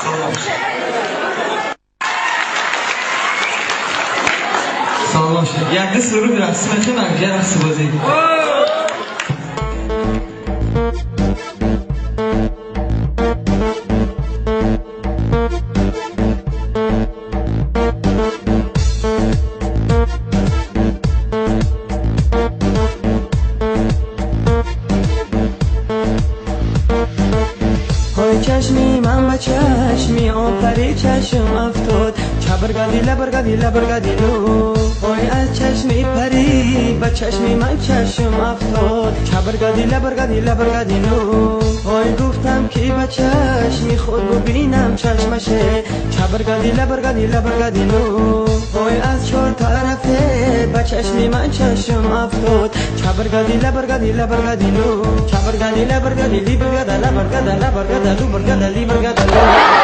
سلام شد یک سرود رسمت من جرس بازی چشمی من با چشمی آفری چشم افتاد چبرگادی لبرگادی لبرگادی لو وای از چشمی پری با چشمی من چشم افتاد چبرگادی لبرگادی لبرگادی لو وای گفتم که با چشمی خود ببینم چشمشه چبرگادی لبرگادی لبرگادی لو وای از چهار طرفه با چشمی من چشم افتاد چبرگادی لبرگادی لبرگادی لو چبرگادی لبرگادی لیبرگادا لبرگادا لبرگادا لو برگادا لیبرگادا لو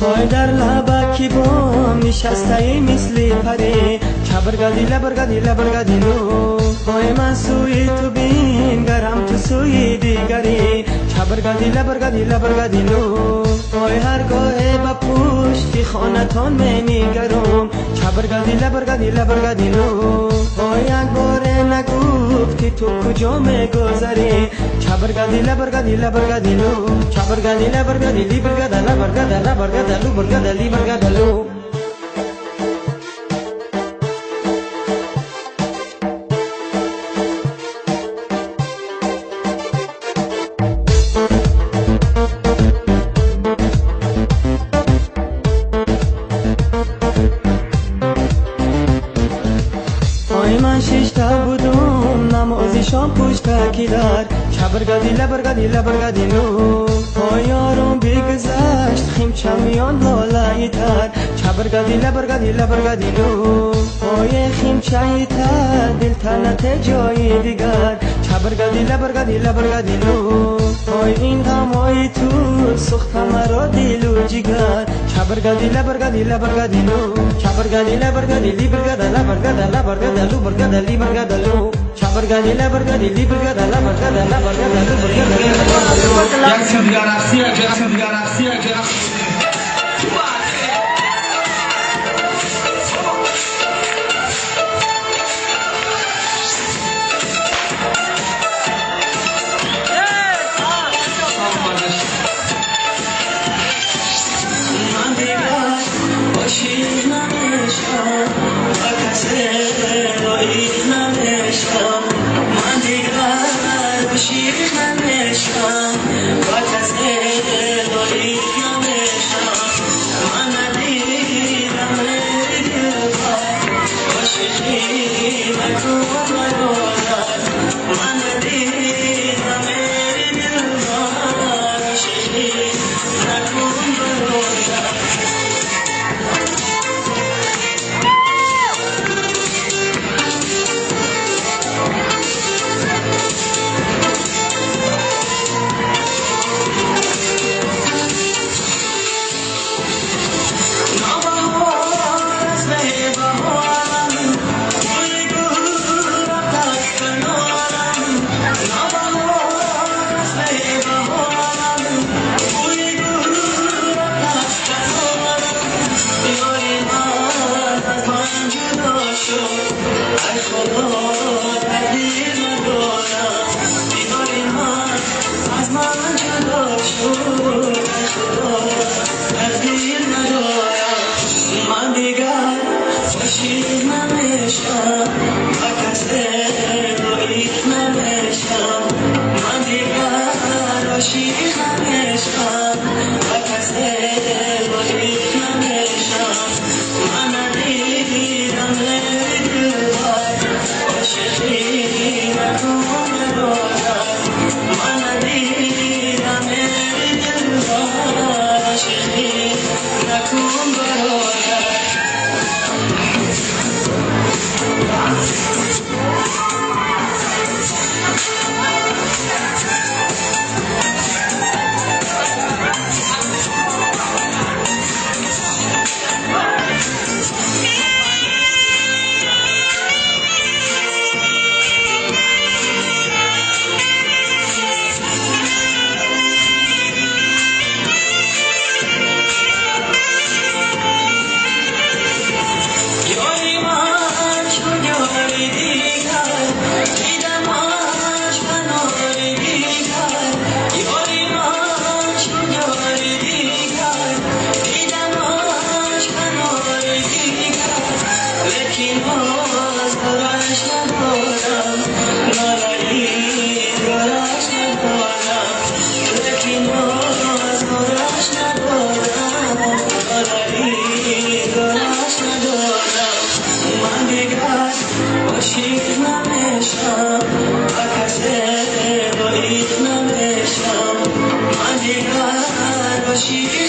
وای در لبکی بام نشسته مثل پری چبرگادی لبرگادی لبرگادی لو وای من سوی تو بین گرم تو سوی دیگری چبرگادی لبرگادی لبرگادی لو وای هرگاه با پشتی خانتان منیگرم چبرگادی لبرگادی لبرگادی لو وای یک بار نگفتی تو کجا میگذری چبرگادی لبرگادی لبرگادی لو چبرگادی لبرگادی لیبرگادا لبرگادا لبرگادا لو برگادا لیبرگادا لو من ششتا بودم نمازی شام پشت کیدار چبرگادی لبرگادی لبرگادی لو یارم بگذشت خیم چمیان بالای تر چبرگادی لبرگادی لبرگادی لو خیم چایی تر دل تنت جای دیگر چبرگادی لبرگادی لبرگادی لو این غمای تو سخت مرا دل و جگر چبرگادی لبرگادی لبرگادی لو چبرگادی لبرگادی لیبرگادا لبرگادا لبرگادا لو برگادا لیبرگادا لو چبرگادی لبرگادی لیبرگادا لبرگادا لبرگادا لو برگادا لیبرگادا لو یک سود گرفتی یک سود گرفتی یک گرفتی شیر نمشکم با کسی داری نمشکم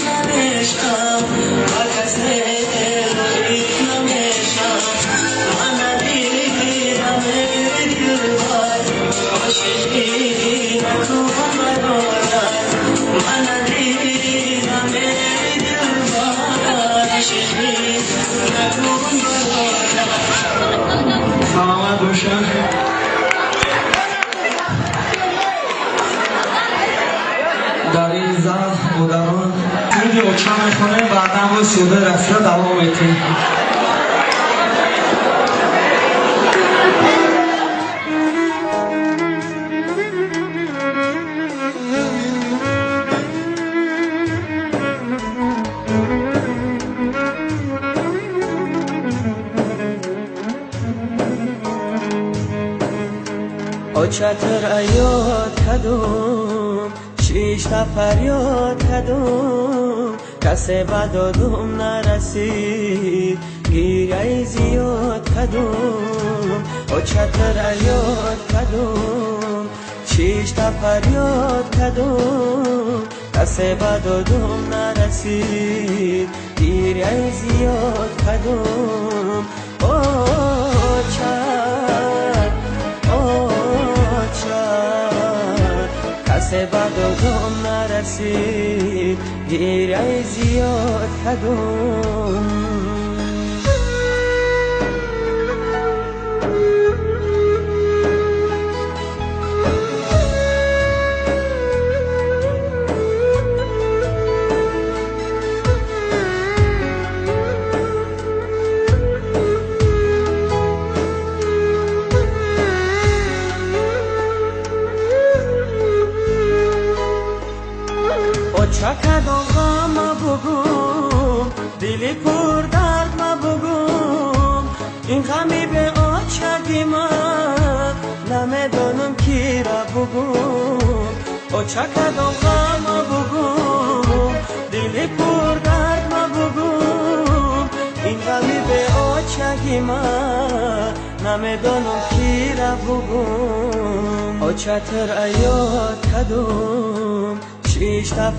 نمیشم و کسی رویت نمیشم من ندیدم ای دلبر عاشقی نکن برادر من ندیدم ای دلبر عاشقی نکن برادر سلامت باشن. در این زن مدران ویدیو چه میکنه بعدا با سوده رسته دوام میتیم. چتر یاد کدوم شیش تا فریاد کدوم کسی بدادم نرسید گیره زیاد کدوم چتر یاد کدوم شیش تا فریاد کدوم کسی بدادم نرسید گیره زیاد کدوم کسی بدادم نرسید گیره زیاد کدوم چکدم غم بگم دلی پر درد بگم این غمی به آچگی من نمیدانم کی را بگم چکدم غم بگم دلی پر درد بگم این غمی به آچگی من نمیدانم کی را بگم چتر یاد کدوم شیش تا